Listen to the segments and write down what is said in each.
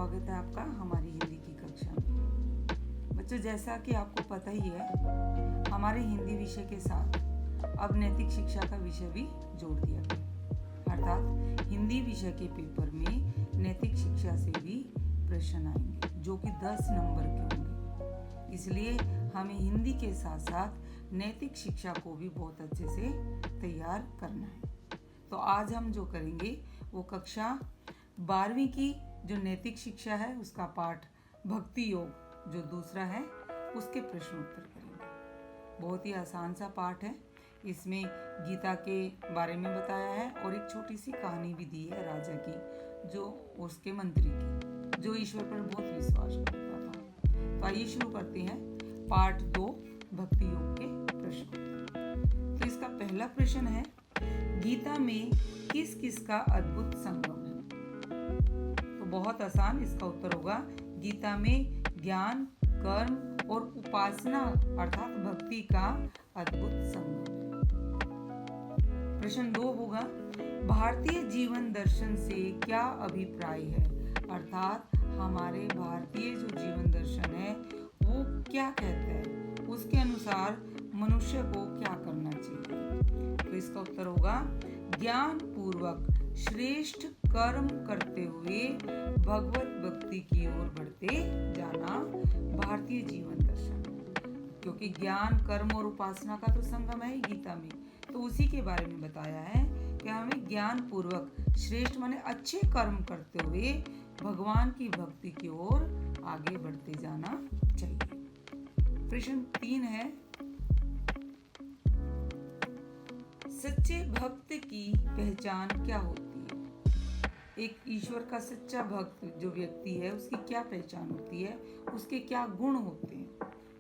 स्वागत है आपका हमारी हिंदी की कक्षा में। बच्चों, जैसा कि आपको पता ही है, हमारे हिंदी विषय के साथ अब नैतिक शिक्षा का विषय भी जोड़ दिया गया। अर्थात हिंदी विषय के पेपर में नैतिक शिक्षा से भी प्रश्न आएंगे जो कि 10 नंबर के होंगे। इसलिए हमें हिंदी के साथ साथ नैतिक शिक्षा को भी बहुत अच्छे से तैयार करना है। तो आज हम जो करेंगे वो कक्षा 12वीं की जो नैतिक शिक्षा है उसका पाठ भक्ति योग जो दूसरा है उसके प्रश्न उत्तर करेंगे। बहुत ही आसान सा पाठ है। इसमें गीता के बारे में बताया है और एक छोटी सी कहानी भी दी है राजा की, जो उसके मंत्री की, जो ईश्वर पर बहुत विश्वास करता था। तो आइए शुरू करते हैं पाठ 2 भक्ति योग के प्रश्न। तो इसका पहला प्रश्न है, गीता में किस किस का अद्भुत संगम है? तो बहुत आसान, इसका उत्तर होगा गीता में ज्ञान, कर्म और उपासना अर्थात भक्ति का अद्भुत संगम है। प्रश्न 2 होगा, भारतीय जीवन दर्शन से क्या अभिप्राय है? अर्थात हमारे भारतीय जो जीवन दर्शन है वो क्या कहता है, उसके अनुसार मनुष्य को क्या करना चाहिए? तो इसका उत्तर होगा ज्ञान पूर्वक श्रेष्ठ कर्म करते हुए भगवत भक्ति की ओर बढ़ते जाना भारतीय जीवन दर्शन। क्योंकि ज्ञान, कर्म और उपासना का तो संगम है गीता में, तो उसी के बारे में बताया है कि हमें ज्ञान पूर्वक श्रेष्ठ माने अच्छे कर्म करते हुए भगवान की भक्ति की ओर आगे बढ़ते जाना चाहिए। प्रश्न 3 है, सच्चे भक्त की पहचान क्या होती है? एक ईश्वर का सच्चा भक्त जो व्यक्ति है उसकी क्या पहचान होती है, उसके क्या गुण होते हैं?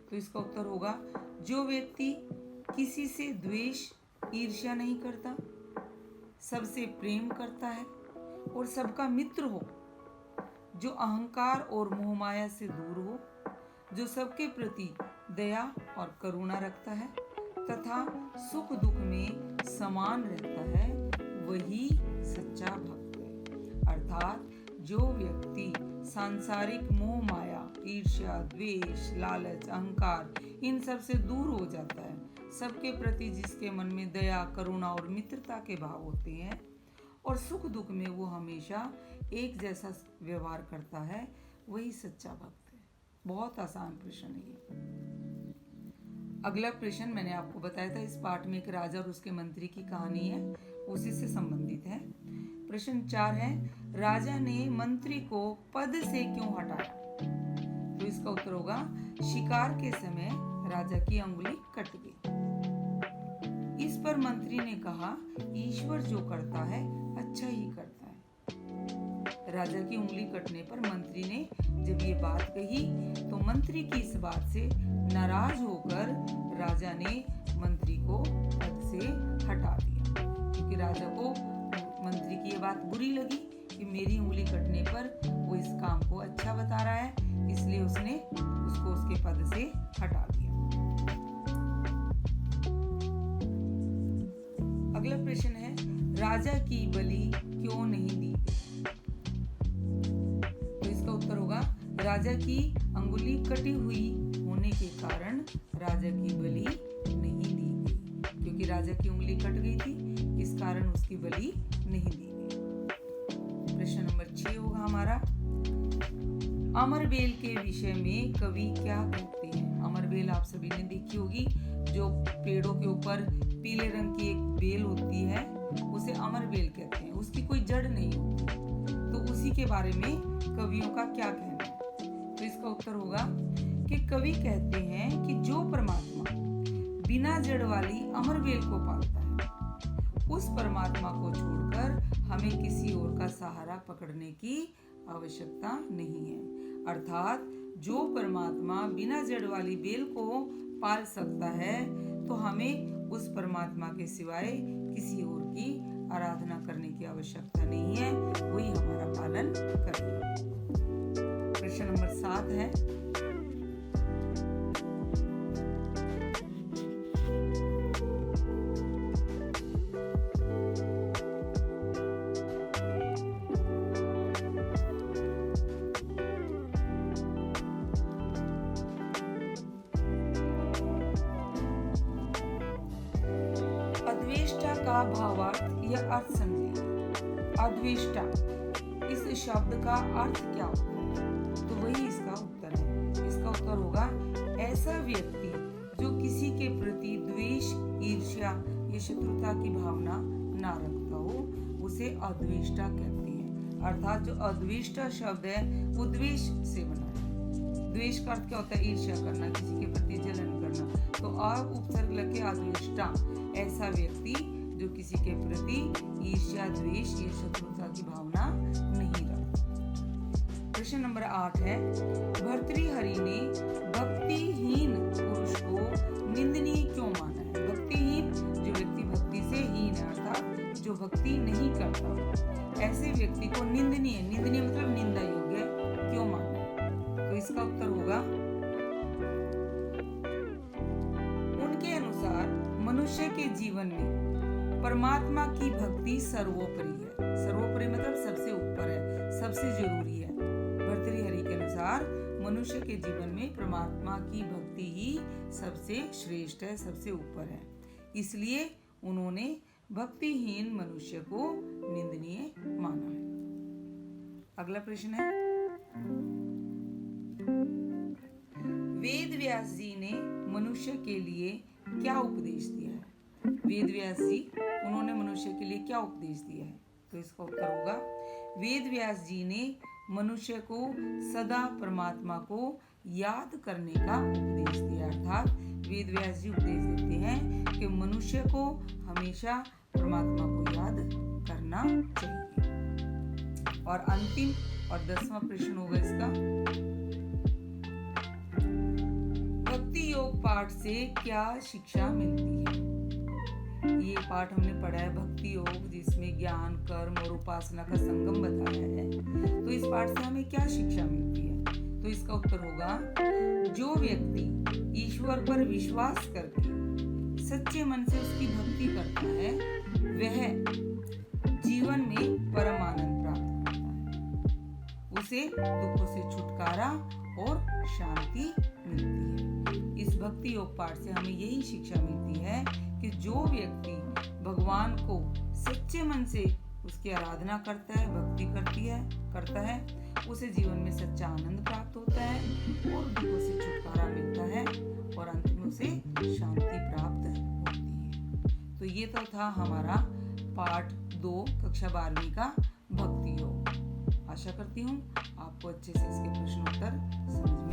तो इसका उत्तर होगा जो व्यक्ति किसी से द्वेष, ईर्ष्या नहीं करता, सबसे प्रेम करता है और सबका मित्र हो, जो अहंकार और मोहमाया से दूर हो, जो सबके प्रति दया और करुणा रखता है तथा सुख दुख में समान रहता है, वही सच्चा भक्त है। अर्थात जो व्यक्ति सांसारिक मोह माया, ईर्ष्या, द्वेष, लालच, अहंकार इन सब से दूर हो जाता है, सबके प्रति जिसके मन में दया, करुणा और मित्रता के भाव होते हैं और सुख दुख में वो हमेशा एक जैसा व्यवहार करता है, वही सच्चा भक्त है। बहुत आसान प्रश्न है ये। अगला प्रश्न मैंने आपको बताया था, इस पाठ में एक राजा और उसके मंत्री की कहानी है, उसी से संबंधित है। प्रश्न 4 है, राजा ने मंत्री को पद से क्यों हटाया? तो इसका उत्तर होगा शिकार के समय राजा की अंगुली कट गई। इस पर मंत्री ने कहा, ईश्वर जो करता है अच्छा ही करता है। राजा की उंगली कटने पर मंत्री ने जब ये बात कही तो मंत्री की इस बात से नाराज होकर राजा ने मंत्री को पद से हटा दिया। क्योंकि राजा को मंत्री की ये बात बुरी लगी कि मेरी उंगली कटने पर वो इस काम को अच्छा बता रहा है, इसलिए उसने उसको उसके पद से हटा दिया। अगला प्रश्न है, राजा की बलि क्यों नहीं दी गई? तो इसका उत्तर होगा राजा की अंगुली कटी हुई होने के कारण राजा की बलि नहीं दी गई। क्योंकि राजा की उंगली कट गई थी, इस कारण उसकी बलि नहीं दी गई। प्रश्न नंबर 6 होगा हमारा, अमरबेल के विषय में कवि क्या कहते हैं? अमरबेल आप सभी ने देखी होगी, जो पेड़ों के ऊपर पीले रंग की एक बेल होती है, उसे अमरबेल कहते हैं। उसकी कोई जड़ नहीं होती। तो उसी के बारे में कवियों का क्या कहना है? तो इसका उत्तर होगा कि कवि कहते हैं कि जो परमात्मा बिना जड़ वाली अमरबेल को पालता है, उस परमात्मा को छोड़कर हमें किसी और का सहारा पकड़ने की आवश्यकता नहीं है। अर्थात जो परमात्मा बिना जड़ वाली बेल को पाल सकता है, तो हमें उस परमात्मा के सिवाय किसी और की आराधना करने की आवश्यकता नहीं है, वही हमारा पालन करेगा। प्रश्न नंबर 7 है, का भावार्थ या अर्थ समझेंगे। अद्वेष्टा, इस शब्द का अर्थ क्या होता है? तो वही इसका उत्तर है। इसका उत्तर होगा ऐसा व्यक्ति जो किसी के प्रति द्वेष, ईर्ष्या या शत्रुता की भावना ना रखता हो, उसे अद्वेष्टा कहते हैं। अर्थात जो अद्वेष्टा शब्द है वो द्वेष से बना है। द्वेष का अर्थ क्या होता है? ईर्ष्या करना, किसी के प्रति जलन करना। तो अब उपसर्ग लगे अद्वेष्टा, ऐसा व्यक्ति जो किसी के प्रति ईर्ष्या, द्वेष या शत्रुता की भावना नहीं रखता। प्रश्न नंबर 8 है, भर्तृहरि ने भक्तिहीन पुरुष को निंदनीय क्यों माना है? भक्तिहीन, जो व्यक्ति भक्ति से हीन है, अर्थात जो भक्ति नहीं करता, ऐसे व्यक्ति को निंदनीय, निंदनीय मतलब निंदा योग्य, क्यों माना है? तो इसका उत्तर होगा उनके अनुसार मनुष्य के जीवन में परमात्मा की भक्ति सर्वोपरि है। सर्वोपरि मतलब सबसे ऊपर है, सबसे जरूरी है। भर्तृहरि के अनुसार मनुष्य के जीवन में परमात्मा की भक्ति ही सबसे श्रेष्ठ है, सबसे ऊपर है। इसलिए उन्होंने भक्तिहीन मनुष्य को निंदनीय माना है। अगला प्रश्न है, वेद व्यास जी ने मनुष्य के लिए क्या उपदेश दिया है? वेद व्यास जी, उन्होंने मनुष्य के लिए क्या उपदेश दिया है? तो इसका उत्तर होगा वेद व्यास जी ने मनुष्य को सदा परमात्मा को याद करने का उपदेश दिया। अर्थात वेद व्यास जी उपदेश देते हैं कि मनुष्य को हमेशा परमात्मा को याद करना चाहिए। और अंतिम और 10वां प्रश्न होगा इसका, भक्ति योग पाठ से क्या शिक्षा मिलती है? ये पाठ हमने पढ़ा है भक्ति योग, जिसमें ज्ञान, कर्म और उपासना का संगम बताया है। तो इस पाठ से हमें क्या शिक्षा मिलती है? तो इसका उत्तर होगा जो व्यक्ति ईश्वर पर विश्वास करके सच्चे मन से उसकी भक्ति करता है, वह जीवन में परम आनंद प्राप्त करता है। उसे दुखों से छुटकारा और शांति मिलती है। इस भक्ति योग पाठ से हमें यही शिक्षा मिलती है कि जो व्यक्ति भगवान को सच्चे मन से उसकी आराधना करता है, भक्ति करता है, उसे जीवन में सच्चा आनंद प्राप्त होता है और दुखों से छुटकारा मिलता है और अंत में उसे शांति प्राप्त होती है। तो ये तो था हमारा पाठ 2 कक्षा 12वीं का भक्ति योग। आशा करती हूँ आपको अच्छे से इसके प्रश्नोत्तर समझ